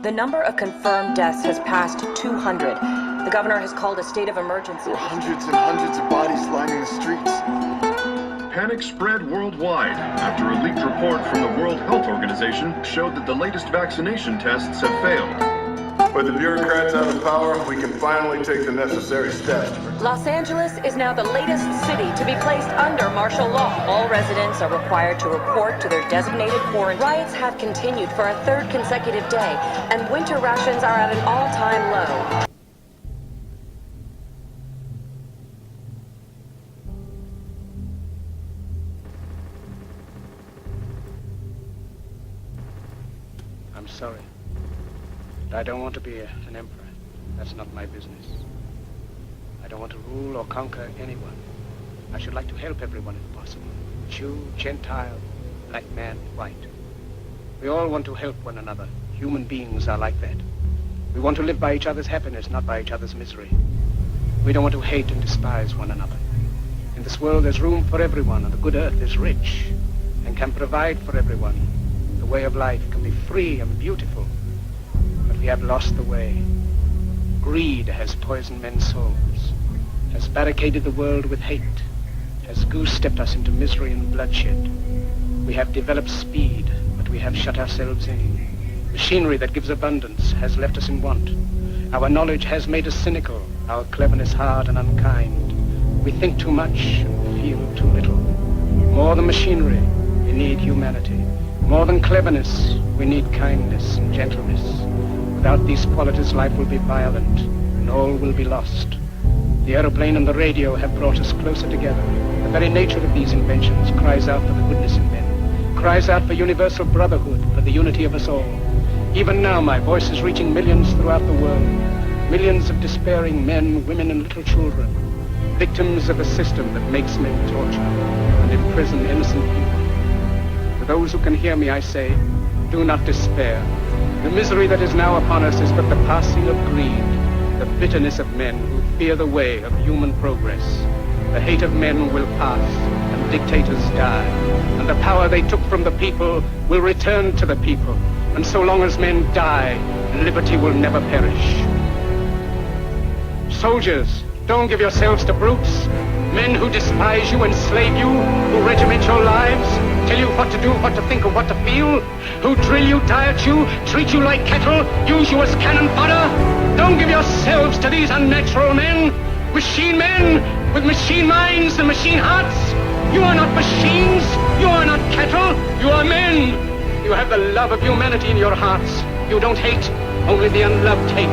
The number of confirmed deaths has passed 200. The governor has called a state of emergency. There are hundreds and hundreds of bodies lining the streets. Panic spread worldwide after a leaked report from the World Health Organization showed that the latest vaccination tests have failed. With the bureaucrats out of power, we can finally take the necessary steps. Los Angeles is now the latest city to be placed under martial law. All residents are required to report to their designated quarantine. Riots have continued for a third consecutive day, and winter rations are at an all-time low. I'm sorry. I don't want to be an emperor. That's not my business. I don't want to rule or conquer anyone. I should like to help everyone if possible. Jew, Gentile, black man, white. We all want to help one another. Human beings are like that. We want to live by each other's happiness, not by each other's misery. We don't want to hate and despise one another. In this world there's room for everyone, and the good earth is rich and can provide for everyone. The way of life can be free and beautiful. But we have lost the way. Greed has poisoned men's souls, has barricaded the world with hate, has goose-stepped us into misery and bloodshed. We have developed speed, but we have shut ourselves in. Machinery that gives abundance has left us in want. Our knowledge has made us cynical, our cleverness hard and unkind. We think too much and feel too little. More than machinery, we need humanity. More than cleverness, we need kindness and gentleness. Without these qualities, life will be violent, and all will be lost. The aeroplane and the radio have brought us closer together. The very nature of these inventions cries out for the goodness in men, cries out for universal brotherhood, for the unity of us all. Even now, my voice is reaching millions throughout the world, millions of despairing men, women, and little children, victims of a system that makes men torture and imprison innocent people. To those who can hear me, I say, do not despair. The misery that is now upon us is but the passing of greed, the bitterness of men who fear the way of human progress. The hate of men will pass, and dictators die, and the power they took from the people will return to the people. And so long as men die, liberty will never perish. Soldiers, don't give yourselves to brutes, men who despise you, enslave you, who regiment your lives, tell you what to do, what to think, and what to feel, who drill you, diet you, treat you like cattle, use you as cannon fodder. Don't give yourselves to these unnatural men, machine men with machine minds and machine hearts. You are not machines, you are not cattle, you are men. You have the love of humanity in your hearts. You don't hate, only the unloved hate,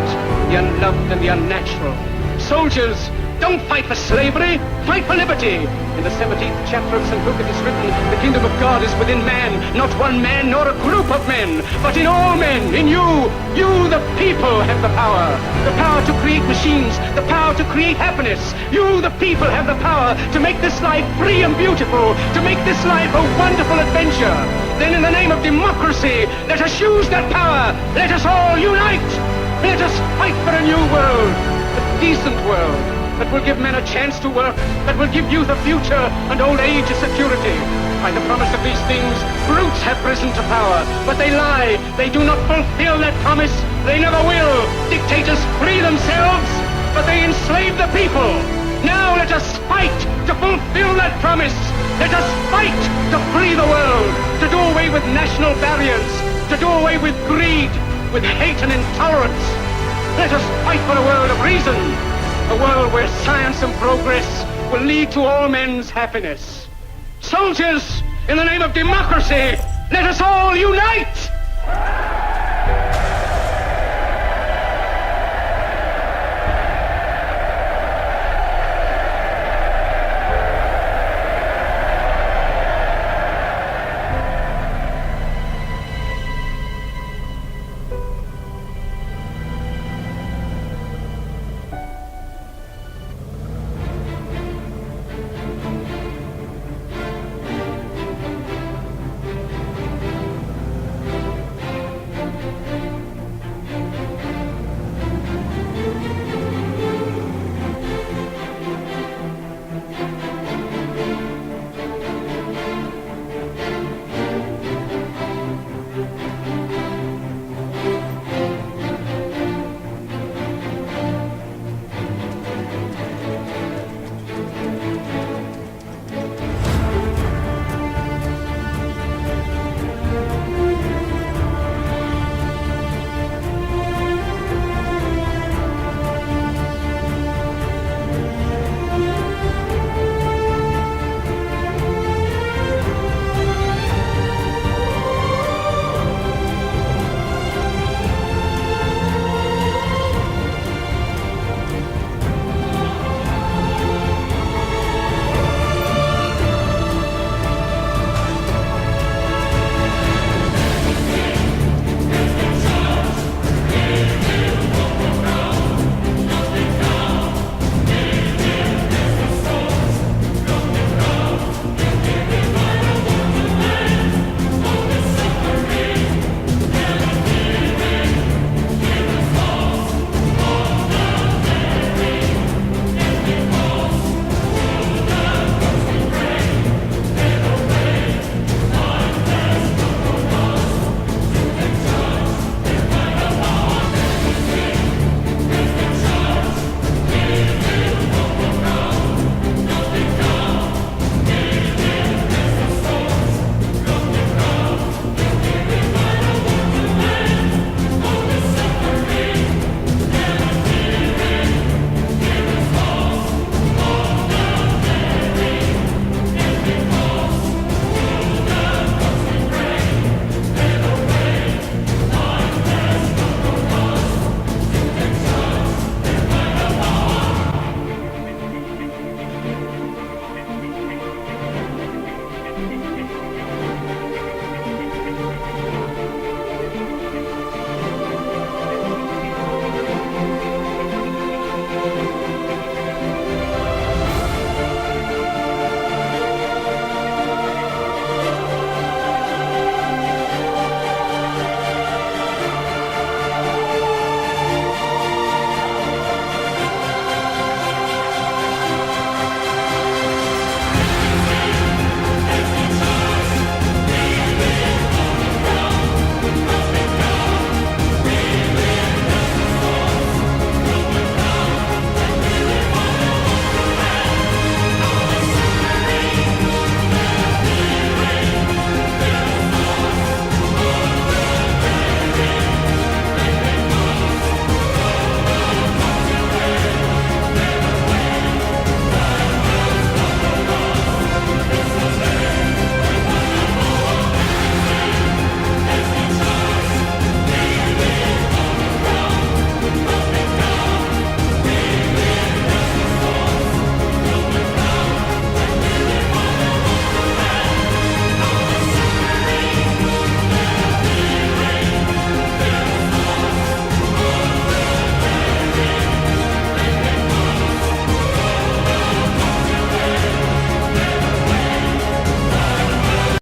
the unloved and the unnatural. Soldiers, don't fight for slavery, fight for liberty. In the 17th chapter of St. Luke it is written, the kingdom of God is within man, not one man nor a group of men, but in all men, in you. You, the people, have the power to create machines, the power to create happiness. You, the people, have the power to make this life free and beautiful, to make this life a wonderful adventure. Then in the name of democracy, let us use that power. Let us all unite. Let us fight for a new world, a decent world, that will give men a chance to work, that will give youth a future and old age a security. By the promise of these things, brutes have risen to power, but they lie. They do not fulfill that promise. They never will. Dictators free themselves, but they enslave the people. Now let us fight to fulfill that promise. Let us fight to free the world, to do away with national barriers, to do away with greed, with hate and intolerance. Let us fight for a world of reason, a world where science and progress will lead to all men's happiness. Soldiers, in the name of democracy, let us all unite!